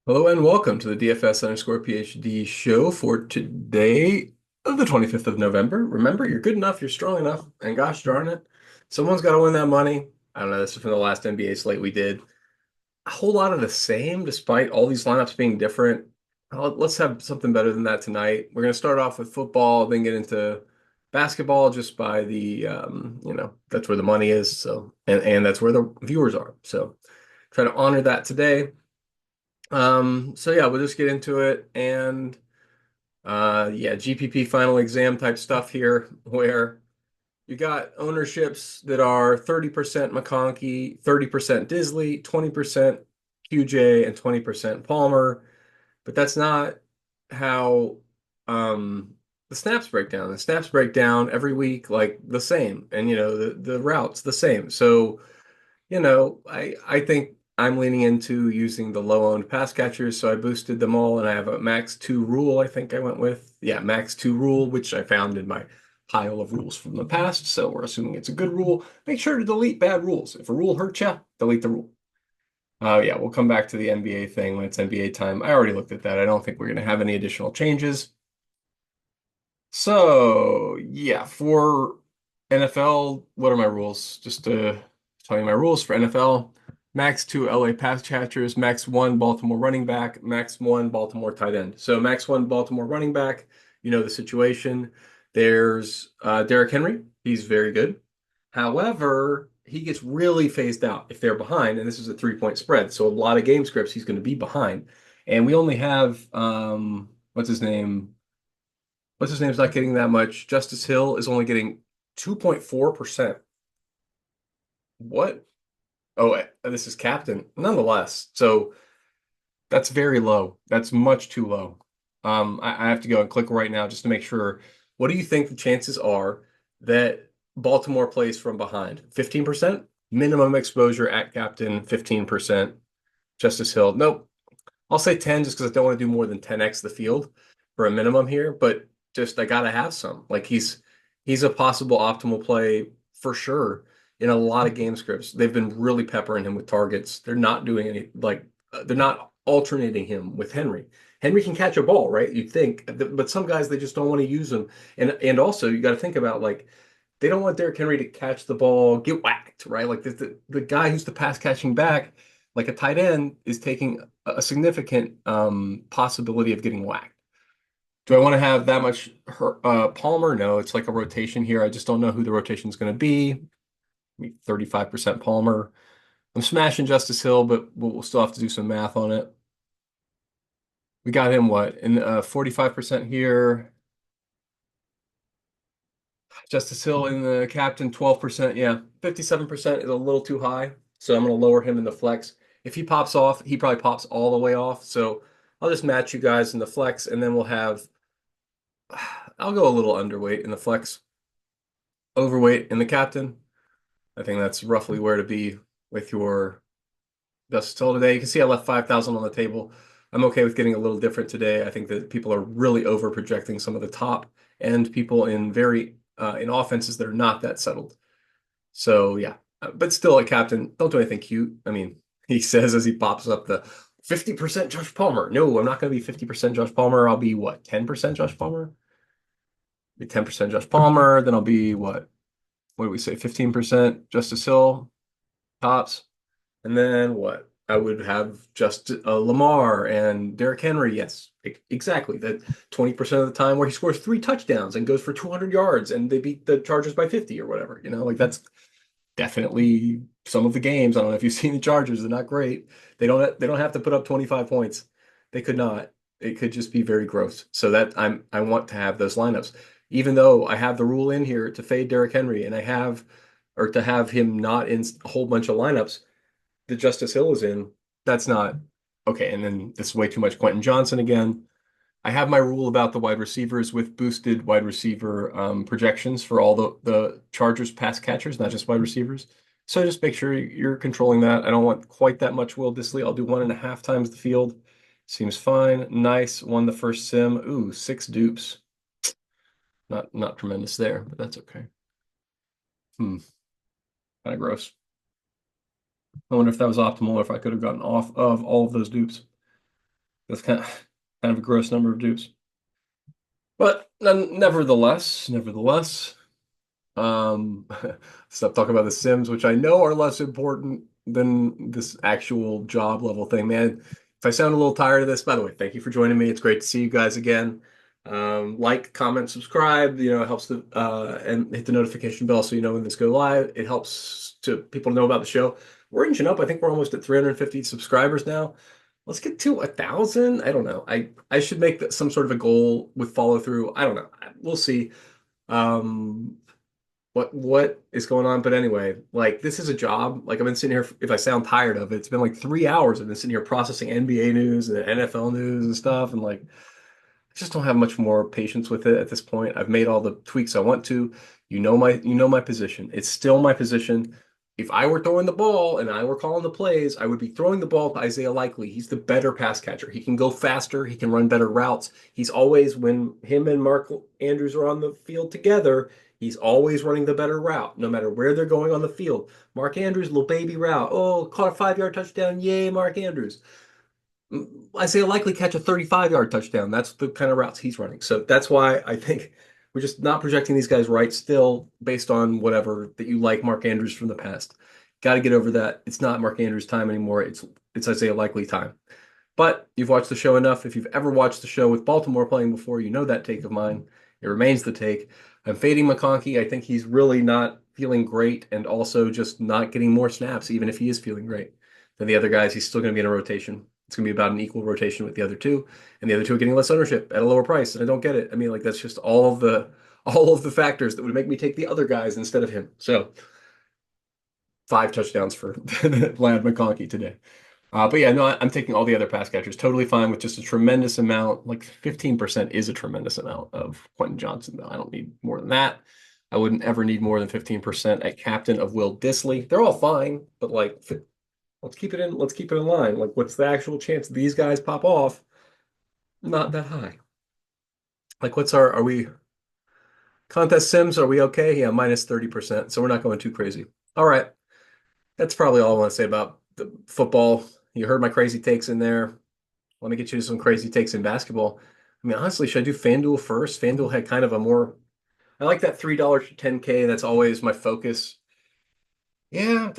Hello and welcome to the DFS underscore PhD show for today, the 25th of November. Remember, you're good enough, you're strong enough, and gosh darn it, someone's got to win that money. I don't know, this is from the last NBA slate we did. A whole lot of the same, despite all these lineups being different. Let's have something better than that tonight. We're going to start off with football, then get into basketball just by that's where the money is. So, and that's where the viewers are. So, try to honor that today. So yeah, we'll just get into it and yeah, GPP final exam type stuff here where you got ownerships that are 30% McConkey, 30% Disley, 20% QJ, and 20% Palmer. But that's not how um the snaps break down. The snaps break down every week like the same, and the routes the same. So I think I'm leaning into using the low-owned pass catchers, so I boosted them all, and I have a max two rule. I think I went with max two rule, which I found in my pile of rules from the past. So we're assuming it's a good rule. Make sure to delete bad rules. If a rule hurts you, delete the rule. Yeah, we'll come back to the NBA thing when it's NBA time. I already looked at that. I don't think we're going to have any additional changes. So yeah, for NFL, what are my rules? Just to tell you my rules for NFL. Max two LA pass catchers, max one Baltimore running back, max one Baltimore tight end. So max one Baltimore running back, you know the situation. There's Derrick Henry. He's very good. However, he gets really phased out if they're behind, and this is a 3-point spread. So a lot of game scripts he's going to be behind. And we only have what's his name? What's his name's not getting that much. Justice Hill is only getting 2.4%. What? Oh, this is captain. Nonetheless, so that's very low. That's much too low. I have to go and click right now just to make sure. What do you think the chances are that Baltimore plays from behind? 15%? Minimum exposure at captain, 15%. Justice Hill. Nope. I'll say 10 just because I don't want to do more than 10x the field for a minimum here, but just I gotta have some. Like he's a possible optimal play for sure in a lot of game scripts. They've been really peppering him with targets. They're not doing any they're not alternating him with Henry. Henry can catch a ball, right? You'd think, but some guys they just don't want to use him. And also you got to think about like they don't want Derrick Henry to catch the ball, get whacked, right? Like the guy who's the pass catching back, like a tight end, is taking a significant possibility of getting whacked. Do I want to have that much Palmer? No, it's like a rotation here. I just don't know who the rotation is going to be. 35% Palmer. I'm smashing Justice Hill, but we'll still have to do some math on it. We got him what? In 45% here. Justice Hill in the captain, 12%. Yeah, 57% is a little too high. So I'm going to lower him in the flex. If he pops off, he probably pops all the way off. So I'll just match you guys in the flex, and then we'll have, I'll go a little underweight in the flex, overweight in the captain. I think that's roughly where to be with your Justice Hill today. You can see I left 5,000 on the table. I'm okay with getting a little different today. I think that people are really over projecting some of the top end people in offenses that are not that settled. So yeah, but still a captain. Don't do anything cute. I mean, he says as he pops up the 50% Josh Palmer. No, I'm not going to be 50% Josh Palmer. I'll be what, 10% Josh Palmer? Be 10% Josh Palmer. Then I'll be what? What do we say? 15% Justice Hill tops. And then what? I would have just Lamar and Derrick Henry. Yes, exactly. That 20% of the time where he scores three touchdowns and goes for 200 yards and they beat the Chargers by 50 or whatever. Like that's definitely some of the games. I don't know if you've seen the Chargers. They're not great. They don't have to put up 25 points. They could not. It could just be very gross. So that I want to have those lineups. Even though I have the rule in here to fade Derrick Henry and I have or to have him not in a whole bunch of lineups that Justice Hill is in, that's not okay. And then this is way too much Quentin Johnson again. I have my rule about the wide receivers with boosted wide receiver projections for all the Chargers pass catchers, not just wide receivers. So just make sure you're controlling that. I don't want quite that much Will Dissly. I'll do 1.5 times the field. Seems fine. Nice. Won the first sim. Ooh, 6 dupes. Not tremendous there, but that's okay. Kind of gross. I wonder if that was optimal or if I could have gotten off of all of those dupes. That's kind of a gross number of dupes. But nevertheless, um, stop talking about the Sims, which I know are less important than this actual job level thing, man. If I sound a little tired of this, by the way, thank you for joining me. It's great to see you guys again. Like, comment, subscribe, it helps and hit the notification bell so you know when this go live. It helps to people know about the show. We're inching up. I think we're almost at 350 subscribers now. Let's get to 1,000. I don't know. I should make that some sort of a goal with follow through. I don't know. We'll see. Um, what is going on? But anyway, like this is a job. Like I've been sitting here. If I sound tired of it, it's been like 3 hours. I've been sitting here processing NBA news and NFL news and stuff, and like I just don't have much more patience with it at this point. I've made all the tweaks I want to. You know my position. It's still my position. If I were throwing the ball and I were calling the plays, I would be throwing the ball to Isaiah Likely. He's the better pass catcher. He can go faster. He can run better routes. He's always, when him and Mark Andrews are on the field together, he's always running the better route, no matter where they're going on the field. Mark Andrews, little baby route. Oh, caught a 5 yard touchdown. Yay, Mark Andrews. Isaiah likely catch a 35-yard touchdown. That's the kind of routes he's running. So that's why I think we're just not projecting these guys right still based on whatever that you like Mark Andrews from the past. Got to get over that. It's not Mark Andrews time anymore. It's Isaiah likely time. But you've watched the show enough. If you've ever watched the show with Baltimore playing before, you know that take of mine. It remains the take. I'm fading McConkey. I think he's really not feeling great and also just not getting more snaps, even if he is feeling great. Than the other guys, he's still going to be in a rotation. It's going to be about an equal rotation with the other two, and the other two are getting less ownership at a lower price. And I don't get it. I mean, like that's just all of the factors that would make me take the other guys instead of him. So 5 touchdowns for Lad McConkey today. But yeah, no, I'm taking all the other pass catchers. Totally fine with just a tremendous amount. Like 15% is a tremendous amount of Quentin Johnson, though. I don't need more than that. I wouldn't ever need more than 15% at captain of Will Dissly. They're all fine, but like let's keep it in. Let's keep it in line. Like, what's the actual chance these guys pop off? Not that high. Like, are we contest sims? Are we okay? Yeah, minus 30%. So we're not going too crazy. All right. That's probably all I want to say about the football. You heard my crazy takes in there. Let me get you to some crazy takes in basketball. I mean, honestly, should I do FanDuel first? FanDuel had kind of a more, I like that $3 to 10K. That's always my focus. Yeah,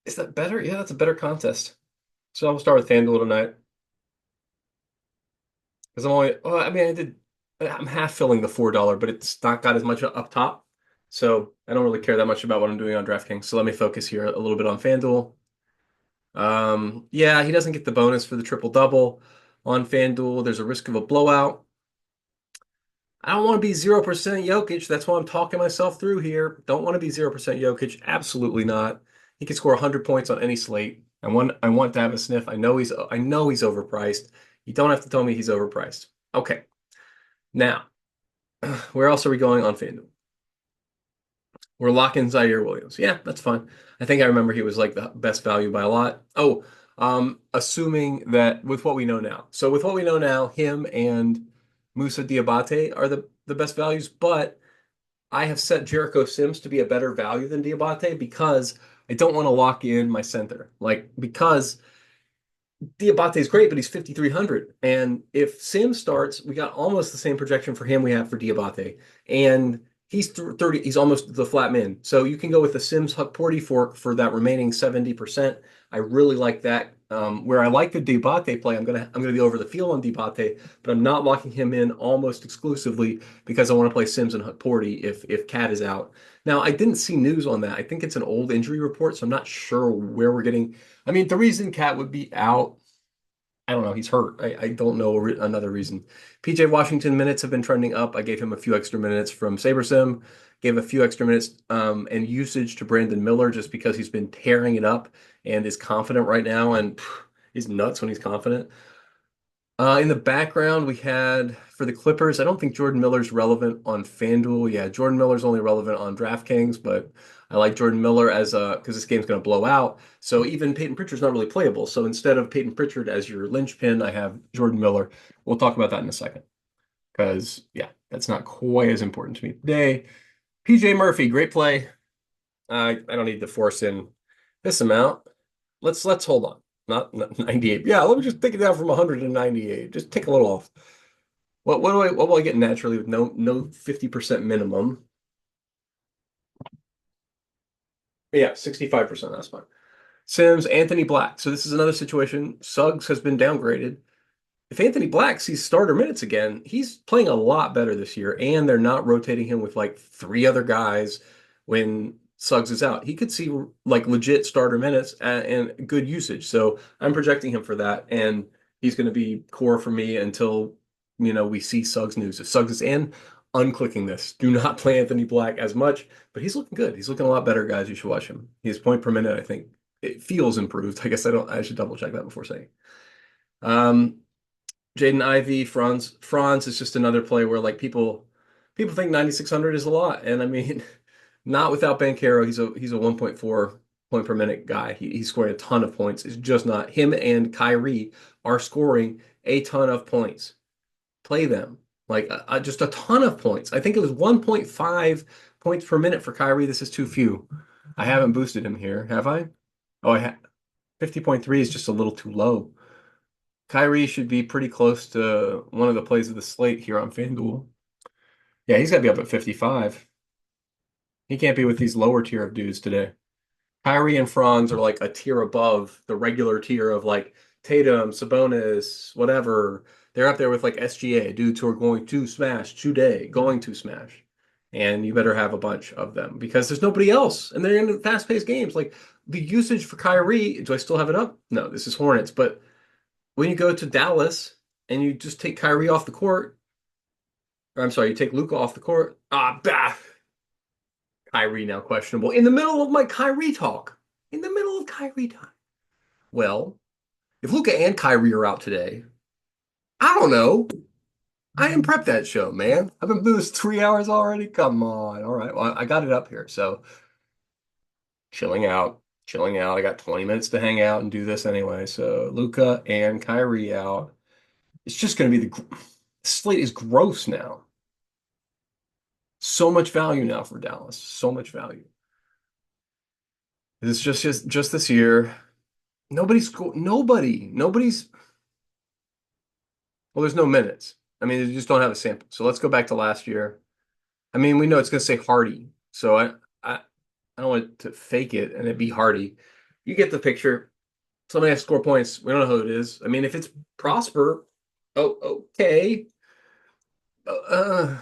is that better? Yeah, that's a better contest. So I'll start with FanDuel tonight. Because I mean, I'm half filling the $4, but it's not got as much up top. So I don't really care that much about what I'm doing on DraftKings. So let me focus here a little bit on FanDuel. Yeah, he doesn't get the bonus for the triple double on FanDuel. There's a risk of a blowout. I don't want to be 0% Jokic. That's why I'm talking myself through here. Don't want to be 0% Jokic. Absolutely not. He could score 100 points on any slate. I want to have a sniff. I know he's overpriced. You don't have to tell me he's overpriced. Okay. Now, where else are we going on FanDuel? We're locking Zaire Williams. Yeah, that's fine. I think I remember he was like the best value by a lot. Oh, assuming that with what we know now. So with what we know now, him and Moussa Diabate are the best values, but I have set Jericho Sims to be a better value than Diabate because I don't want to lock in my center. Like because Diabate is great, but he's 5,300. And if Sims starts, we got almost the same projection for him we have for Diabate. And he's 30, he's almost the flat min. So you can go with the Sims Huck Porty for that remaining 70%. I really like that. Where I like the Diabate play, I'm gonna be over the field on Diabate, but I'm not locking him in almost exclusively because I want to play Sims and Huck Porty if Cat is out. Now I didn't see news on that. I think it's an old injury report, so I'm not sure where we're getting. I mean, the reason Cat would be out, I don't know. He's hurt. I don't know another reason. PJ Washington minutes have been trending up. I gave him a few extra minutes from SaberSim, gave a few extra minutes and usage to Brandon Miller just because he's been tearing it up and is confident right now and he's nuts when he's confident. In the background, we had for the Clippers, I don't think Jordan Miller's relevant on FanDuel. Yeah, Jordan Miller's only relevant on DraftKings, but I like Jordan Miller as a because this game's going to blow out. So even Peyton Pritchard's not really playable. So instead of Peyton Pritchard as your linchpin, I have Jordan Miller. We'll talk about that in a second because yeah, that's not quite as important to me today. PJ Murphy, great play. I don't need to force in this amount. Let's hold on. Not 98. Yeah, let me just take it down from 100 to 98. Just take a little off. What will I get naturally with no 50% minimum? Yeah, 65%. That's fine. Sims, Anthony Black. So this is another situation. Suggs has been downgraded. If Anthony Black sees starter minutes again, he's playing a lot better this year, and they're not rotating him with like three other guys when Suggs is out. He could see like legit starter minutes and good usage. So I'm projecting him for that, and he's going to be core for me until we see Suggs news. If Suggs is in, unclicking this. Do not play Anthony Black as much, but he's looking good. He's looking a lot better, guys. You should watch him. His point per minute, I think, it feels improved. I guess I should double check that before saying. Um, Jaden Ivey, Franz is just another play where like people think 9,600 is a lot, and I mean, not without Bankero. He's a 1.4 point per minute guy. He's scoring a ton of points. It's just not him and Kyrie are scoring a ton of points. Play them like just a ton of points. I think it was 1.5 points per minute for Kyrie. This is too few. I haven't boosted him here, have I? Oh, 50.3 is just a little too low. Kyrie should be pretty close to one of the plays of the slate here on FanDuel. Yeah, he's got to be up at 55. He can't be with these lower tier of dudes today. Kyrie and Franz are like a tier above the regular tier of like Tatum, Sabonis, whatever. They're up there with like SGA, dudes who are going to smash today, going to smash. And you better have a bunch of them because there's nobody else. And they're in fast-paced games. Like the usage for Kyrie, do I still have it up? No, this is Hornets. But when you go to Dallas and you just take Kyrie off the court, or I'm sorry, you take Luka off the court. Bah. Kyrie now questionable. In the middle of my Kyrie talk. In the middle of Kyrie time. Well, if Luka and Kyrie are out today, I don't know. I am prep that show, man. I've been doing this 3 hours already. Come on. All right. Well, I got it up here. So chilling out. Chilling out. I got 20 minutes to hang out and do this anyway. So Luka and Kyrie out. It's just going to be the slate is gross now. So much value now for Dallas. So much value. It's just this year. Nobody's well, there's no minutes. I mean, you just don't have a sample. So let's go back to last year. I mean, we know it's gonna say Hardy. So I don't want to fake it and it be Hardy. You get the picture. Somebody has to score points. We don't know who it is. I mean, if it's Prosper, oh okay. Uh,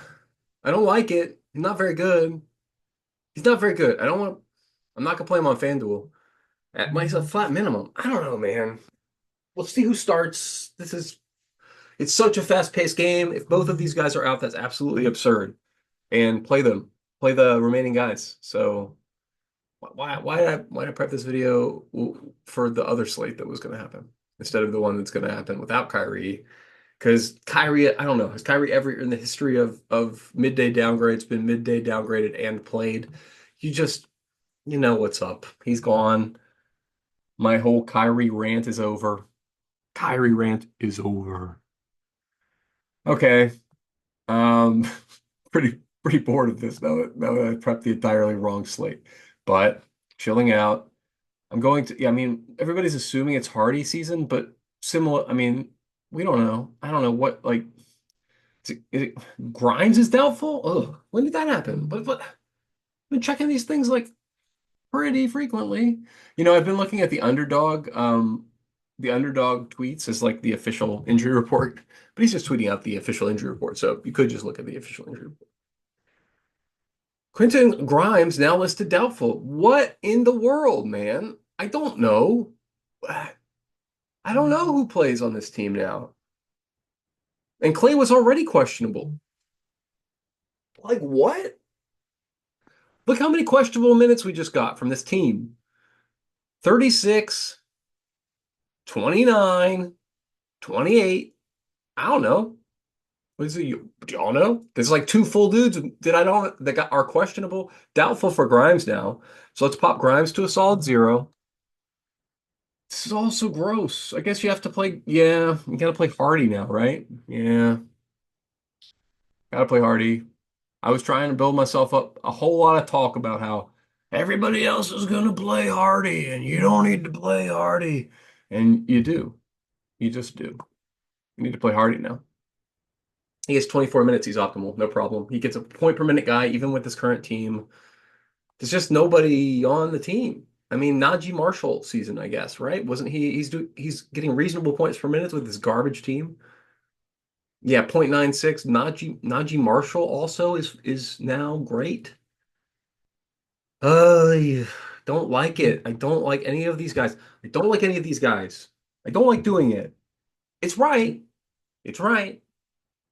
I don't like it. He's not very good. He's not very good. I'm not gonna play him on FanDuel. He's a flat minimum. I don't know, man. We'll see who starts. It's such a fast-paced game. If both of these guys are out, that's absolutely absurd. And play them. Play the remaining guys. So why did I prep this video for the other slate that was going to happen instead of the one that's going to happen without Kyrie? Because Kyrie, I don't know, has Kyrie ever in the history of midday downgrades been midday downgraded and played? You know what's up. He's gone. My whole Kyrie rant is over. Kyrie rant is over. Okay. Um, pretty bored of this now that I prepped the entirely wrong slate. But chilling out. I'm going to, yeah, I mean, everybody's assuming it's Hardy season, but similar, I mean, we don't know. I don't know what, like, Grimes is doubtful? Ugh, when did that happen? But I've been checking these things like pretty frequently. I've been looking at the underdog tweets as like the official injury report, but he's just tweeting out the official injury report. So you could just look at the official injury report. Quentin Grimes now listed doubtful. What in the world, man? I don't know. I don't know who plays on this team now. And Clay was already questionable. Like what? Look how many questionable minutes we just got from this team. 36, 29, 28. I don't know. What is it? Do y'all know? There's like two full dudes that are questionable, doubtful for Grimes now. So let's pop Grimes to a solid 0. This is also gross. I guess you have to play. Yeah, you gotta play Hardy now, right? Yeah, gotta play Hardy. I was trying to build myself up a whole lot of talk about how everybody else is gonna play Hardy and you don't need to play Hardy. And you do. You just do. You need to play Hardy now. He gets 24 minutes. He's optimal. No problem. He gets a point per minute guy, even with his current team. There's just nobody on the team. I mean, Najee Marshall season, I guess, right? Wasn't he? He's getting reasonable points per minute with his garbage team. Yeah, 0.96. Najee Marshall also is now great. I don't like it. I don't like any of these guys. I don't like any of these guys. I don't like doing it. It's right. It's right.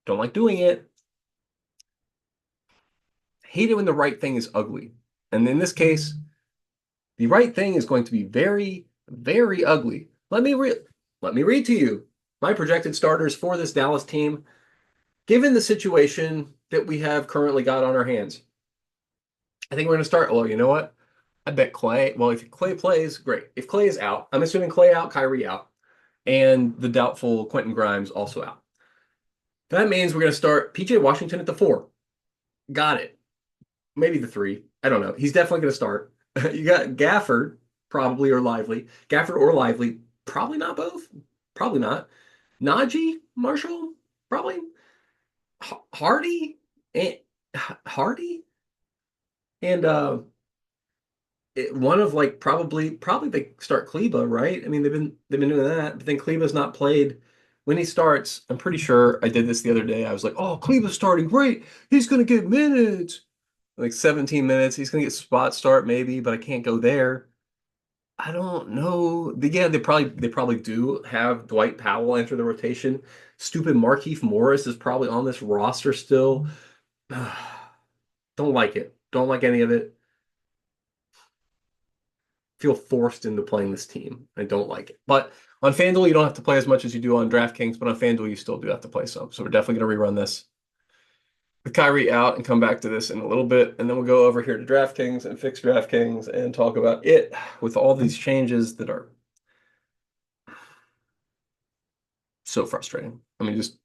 Don't like doing it. Hate it when the right thing is ugly. And in this case, the right thing is going to be very, very ugly. Let me read to you my projected starters for this Dallas team, given the situation that we have currently got on our hands. I think we're going to start. Well, you know what? I bet Clay. Well, if Clay plays, great. If Clay is out, I'm assuming Clay out, Kyrie out, and the doubtful Quentin Grimes also out. That means we're going to start PJ Washington at the 4. Got it. Maybe the 3. I don't know. He's definitely going to start. You got Gafford, probably, or Lively. Gafford or Lively. Probably not both. Probably not. Najee, Marshall, probably. Hardy and Hardy and one of like probably they start Kleba, right? I mean they've been doing that, but then Kleba's not played when he starts. I'm pretty sure I did this the other day. I was like, oh, Kleba's starting great. He's gonna get minutes, like 17 minutes. He's gonna get spot start maybe, but I can't go there. I don't know. Yeah, they probably do have Dwight Powell enter the rotation. Stupid Markieff Morris is probably on this roster still. Don't like it. Don't like any of it. Feel forced into playing this team. I don't like it. But on FanDuel, you don't have to play as much as you do on DraftKings, but on FanDuel, you still do have to play some. So we're definitely going to rerun this with Kyrie out and come back to this in a little bit. And then we'll go over here to DraftKings and fix DraftKings and talk about it with all these changes that are so frustrating. I mean, just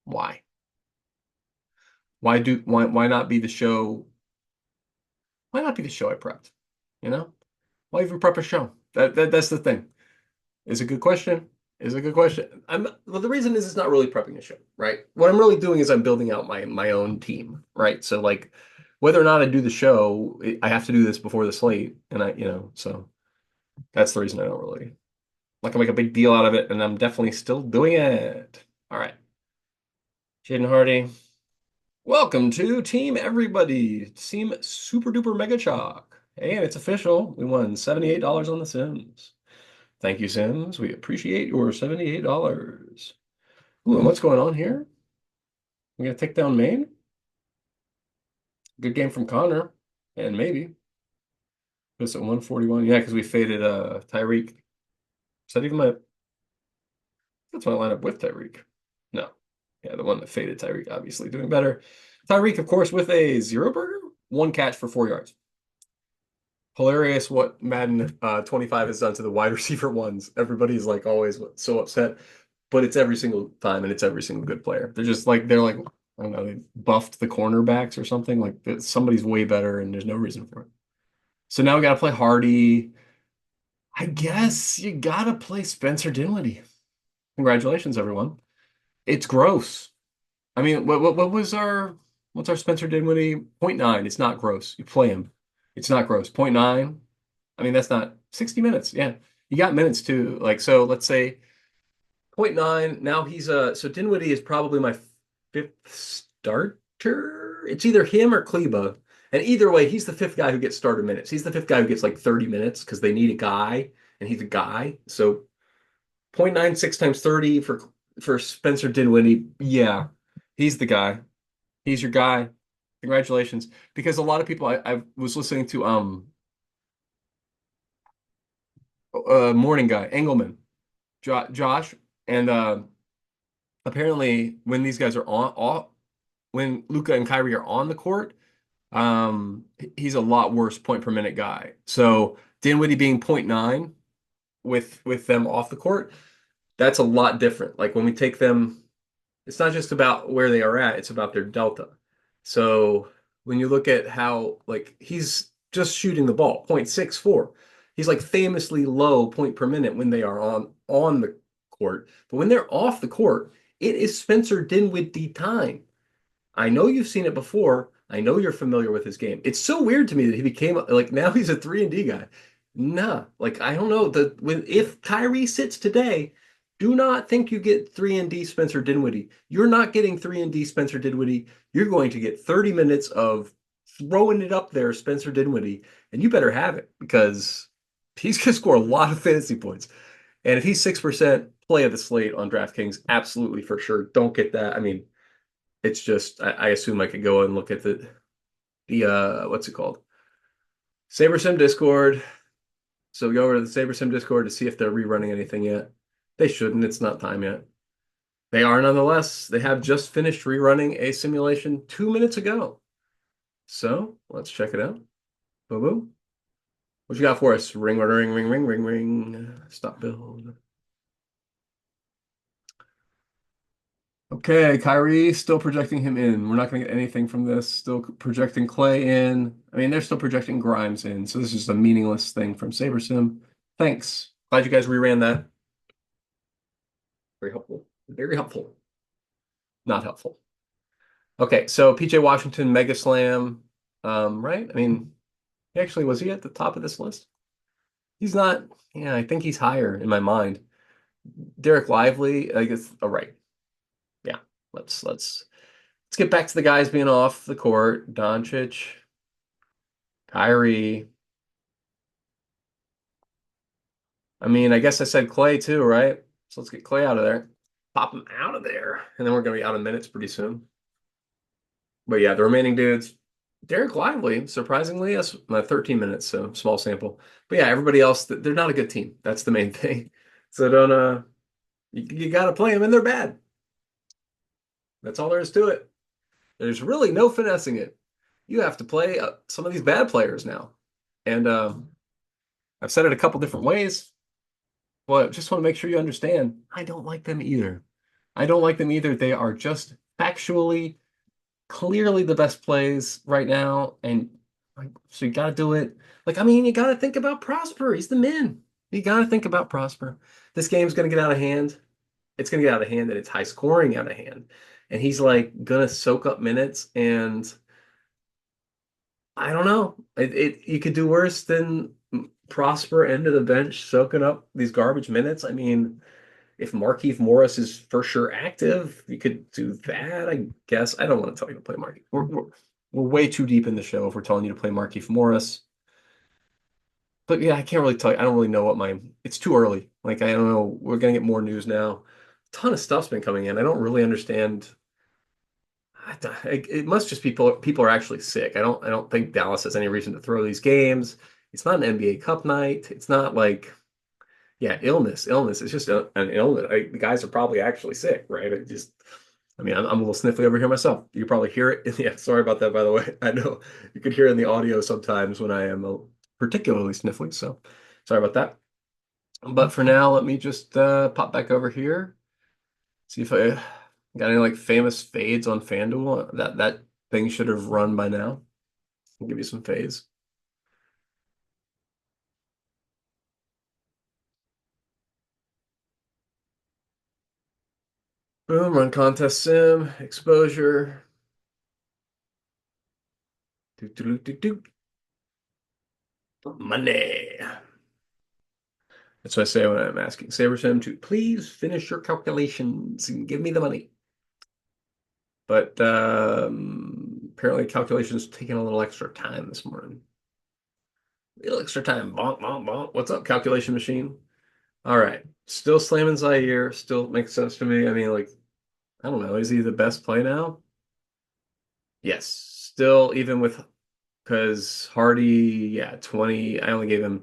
why? Why not be the show? Why not be the show I prepped? You know? Why even prep a show? That's the thing. Is a good question. Is a good question. Well, the reason is it's not really prepping a show, right? What I'm really doing is I'm building out my own team, right? So like whether or not I do the show, I have to do this before the slate, and so that's the reason I don't really like I make a big deal out of it, and I'm definitely still doing it. All right, Jaden Hardy, welcome to Team Everybody, Team Super Duper Mega Chalk. Hey, and it's official. We won $78 on the Sims. Thank you, Sims. We appreciate your $78. Ooh, and what's going on here? We gonna take down Maine? Good game from Connor. And maybe. Puts at 141. Yeah, because we faded Tyreek. Is that even my that's my lineup with Tyreek? No. Yeah, the one that faded Tyreek, obviously doing better. Tyreek, of course, with a 0 burger, 1 catch for 4 yards. Hilarious what Madden 25 has done to the wide receiver ones. Everybody's like always so upset, but it's every single time and it's every single good player. They're like I don't know, they buffed the cornerbacks or something. Like somebody's way better and there's no reason for it. So now we got to play Hardy. I guess you got to play Spencer Dinwiddie. Congratulations, everyone. It's gross. I mean, what was our what's our Spencer Dinwiddie? 0.9. It's not gross. You play him. It's not gross. 0.9. I mean, that's not 60 minutes. Yeah. You got minutes too. Like, so let's say zero point 0.9. Now so Dinwiddie is probably my 5th starter. It's either him or Kleba. And either way, he's the 5th guy who gets starter minutes. He's the 5th guy who gets like 30 minutes because they need a guy, and he's a guy. So 0.96 times 30 for Spencer Dinwiddie. Yeah, he's the guy. He's your guy. Congratulations. Because a lot of people I was listening to morning guy, Engelman, Josh, and apparently when these guys are when Luka and Kyrie are on the court, he's a lot worse point per minute guy. So Dinwiddie being 0.9 with them off the court, that's a lot different. Like when we take them, it's not just about where they are at, it's about their delta. So when you look at how like he's just shooting the ball, 0.64. He's like famously low point per minute when they are on the court, but when they're off the court, it is Spencer Dinwiddie time. I know you've seen it before. I know you're familiar with his game. It's so weird to me that he became like now he's a 3-and-D guy. Nah, like I don't know the when if Kyrie sits today, do not think you get 3-and-D Spencer Dinwiddie. You're not getting 3-and-D Spencer Dinwiddie. You're going to get 30 minutes of throwing it up there, Spencer Dinwiddie, and you better have it because he's going to score a lot of fantasy points. And if he's 6% play of the slate on DraftKings, absolutely for sure. Don't get that. I mean, it's just I assume I could go and look at the what's it called? SaberSim Discord. So we go over to the SaberSim Discord to see if they're rerunning anything yet. They shouldn't. It's not time yet. They are nonetheless. They have just finished rerunning a simulation 2 minutes ago. So let's check it out. Boom, boom. What you got for us? Ring, ring, ring, ring, ring, ring. Stop build. Okay, Kyrie still projecting him in. We're not going to get anything from this. Still projecting Clay in. I mean, they're still projecting Grimes in. So this is a meaningless thing from SaberSim. Thanks. Glad you guys reran that. Very helpful. Very helpful. Not helpful. Okay, so PJ Washington, Mega Slam. Right? I mean, actually, was he at the top of this list? He's not. Yeah, I think he's higher in my mind. Derek Lively, I guess. Oh, right. Yeah. Let's get back to the guys being off the court. Doncic, Kyrie. I mean, I guess I said Clay too, right? So let's get Clay out of there. Pop him out of there. And then we're going to be out of minutes pretty soon. But yeah, the remaining dudes, Derek Lively, surprisingly, that's 13 minutes, so small sample. But yeah, everybody else, they're not a good team. That's the main thing. So don't, you got to play them and they're bad. That's all there is to it. There's really no finessing it. You have to play some of these bad players now. And I've said it a couple different ways. But just want to make sure you understand, I don't like them either. I don't like them either. They are just factually, clearly the best plays right now. And like, so you got to do it. Like, I mean, you got to think about Prosper. He's the man. You got to think about Prosper. This game's going to get out of hand. It's going to get out of hand and it's high scoring out of hand. And he's like going to soak up minutes. And I don't know. You could do worse than Prosper end of the bench soaking up these garbage minutes. I mean, if Markieff Morris is for sure active, you could do that, I guess. I don't want to tell you to play Markieff. We're way too deep in the show if we're telling you to play Markieff Morris. But yeah, I can't really tell you. I don't really know what it's too early. Like, I don't know. We're going to get more news now. A ton of stuff's been coming in. I don't really understand. It must just be people are actually sick. I don't think Dallas has any reason to throw these games. It's not an NBA Cup night. It's not like, yeah, illness. It's just an illness. The guys are probably actually sick, right? I mean, I'm a little sniffly over here myself. You can probably hear it. Yeah, sorry about that, by the way. I know you could hear it in the audio sometimes when I am particularly sniffly. So sorry about that. But for now, let me just pop back over here. See if I got any like famous fades on FanDuel. That thing should have run by now. I'll give you some fades. Boom, run contest sim, exposure. Do, do, do, do, do. Money. That's what I say when I'm asking SaberSim to please finish your calculations and give me the money. But apparently calculations taking a little extra time this morning. A little extra time. Bonk, bonk, bonk. What's up, calculation machine? All right. Still slamming Zaire. Still makes sense to me. I mean, like, I don't know. Is he the best play now? Yes. Still, even with, because Hardy, yeah, 20. I only gave him,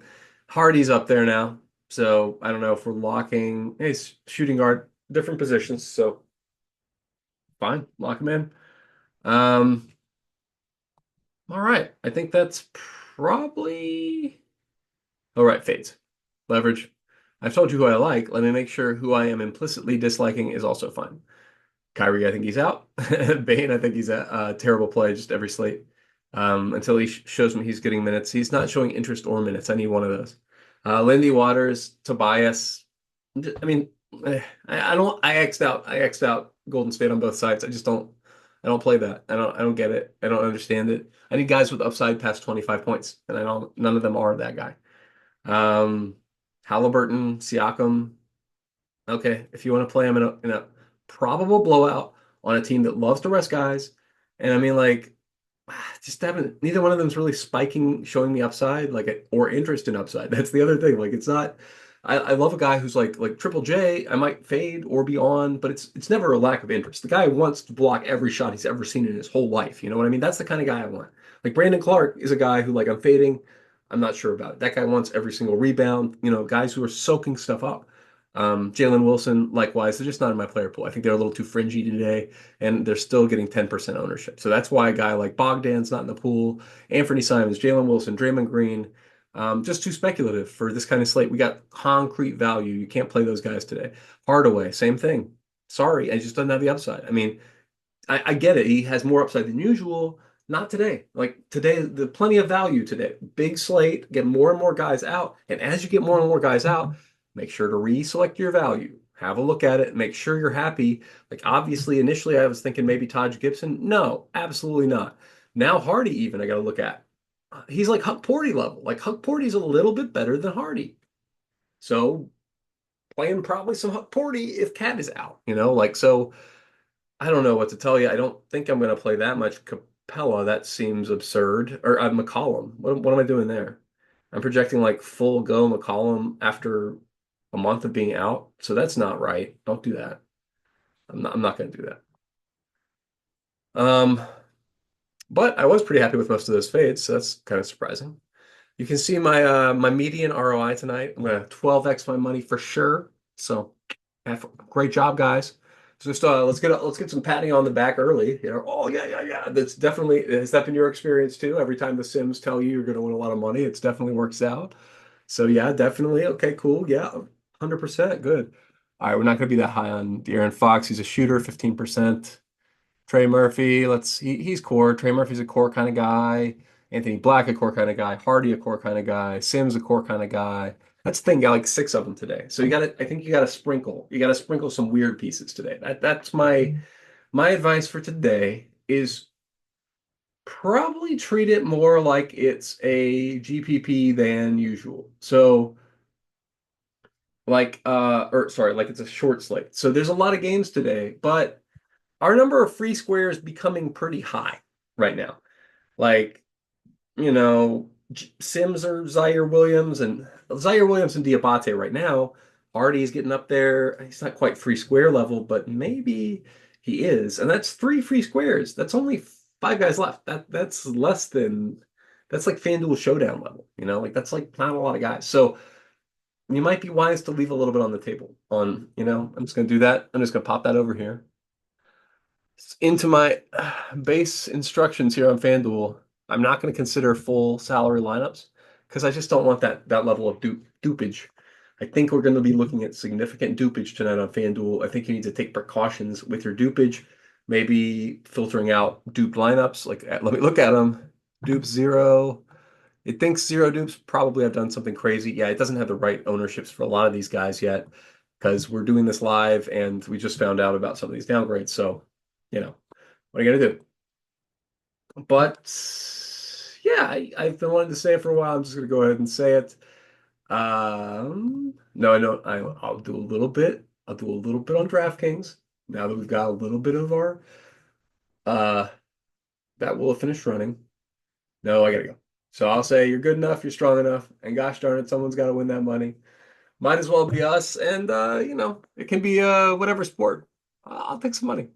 Hardy's up there now. So I don't know if we're locking. He's shooting guard, different positions. So fine, lock him in. Um, all right. I think that's probably all right. Fades. Leverage. I've told you who I like. Let me make sure who I am implicitly disliking is also fine. Kyrie, I think he's out. Bane, I think he's a terrible play, just every slate. Until he shows me he's getting minutes. He's not showing interest or minutes. I need one of those. Lindy Waters, Tobias. I mean, I don't. I X'd out Golden State on both sides. I just don't. I don't play that. I don't get it. I don't understand it. I need guys with upside past 25 points, and I don't. None of them are that guy. Um, Halliburton, Siakam. Okay, if you want to play him in a probable blowout on a team that loves to rest guys, and I mean like just haven't neither one of them's really spiking, showing me upside, like or interest in upside. That's the other thing. Like it's not. I love a guy who's like Triple J. I might fade or be on, but it's never a lack of interest. The guy wants to block every shot he's ever seen in his whole life. You know what I mean? That's the kind of guy I want. Like Brandon Clark is a guy who like I'm fading. I'm not sure about it. That guy wants every single rebound. You know, guys who are soaking stuff up. Jalen Wilson, likewise, they're just not in my player pool. I think they're a little too fringy today, and they're still getting 10% ownership. So that's why a guy like Bogdan's not in the pool. Anthony Simons, Jalen Wilson, Draymond Green, just too speculative for this kind of slate. We got concrete value. You can't play those guys today. Hardaway, same thing. Sorry, I just doesn't have the upside. I mean, I get it. He has more upside than usual. Not today. Like today, the plenty of value today. Big slate, get more and more guys out. And as you get more and more guys out, make sure to reselect your value. Have a look at it. Make sure you're happy. Like obviously, initially I was thinking maybe Taj Gibson. No, absolutely not. Now Hardy even I got to look at. He's like Huck Porty level. Like Huck Porty's a little bit better than Hardy. So playing probably some Huck Porty if Cat is out. You know, like so. I don't know what to tell you. I don't think I'm going to play that much Capella. That seems absurd. Or McCollum. What am I doing there? I'm projecting like full go McCollum after a month of being out. So that's not right. Don't do that. I'm not going to do that. Um, but I was pretty happy with most of those fades, so that's kind of surprising. You can see my median ROI tonight. I'm gonna 12x my money for sure. So great job, guys. So just let's get some patting on the back early. You know, oh yeah, yeah, yeah. That's definitely has that been your experience too? Every time the Sims tell you you're gonna win a lot of money, it's definitely works out. So yeah, definitely. Okay, cool. Yeah, 100%. Good. All right, we're not gonna be that high on De'Aaron Fox. He's a shooter, 15%. Trey Murphy, he's core. Trey Murphy's a core kind of guy. Anthony Black, a core kind of guy. Hardy, a core kind of guy. Sims, a core kind of guy. That's the thing, got like six of them today. So I think you gotta sprinkle. You gotta sprinkle some weird pieces today. That's my advice for today is probably treat it more like it's a GPP than usual. So like or sorry, like it's a short slate. So there's a lot of games today, but our number of free squares becoming pretty high right now. Like, you know, Sims or Zaire Williams and Diabate right now. Hardy's getting up there. He's not quite free square level, but maybe he is. And that's three free squares. That's only five guys left. That's less than that's like FanDuel Showdown level, you know, like that's like not a lot of guys. So you might be wise to leave a little bit on the table on, you know, I'm just gonna do that. I'm just gonna pop that over here into my base instructions here on FanDuel. I'm not going to consider full salary lineups because I just don't want that level of dupage. I think we're going to be looking at significant dupage tonight on FanDuel. I think you need to take precautions with your dupage, maybe filtering out duped lineups. Like, let me look at them. Dupe zero. It thinks zero dupes. Probably I've done something crazy. Yeah, it doesn't have the right ownerships for a lot of these guys yet because we're doing this live and we just found out about some of these downgrades. So, you know, what are you gonna do? But yeah, I've been wanting to say it for a while. I'm just gonna go ahead and say it. No, I know I'll do a little bit. I'll do a little bit on DraftKings now that we've got a little bit of our uh that will have finished running. No, I gotta go. So I'll say you're good enough, you're strong enough, and gosh darn it, someone's got to win that money. Might as well be us, and you know, it can be whatever sport. I'll take some money.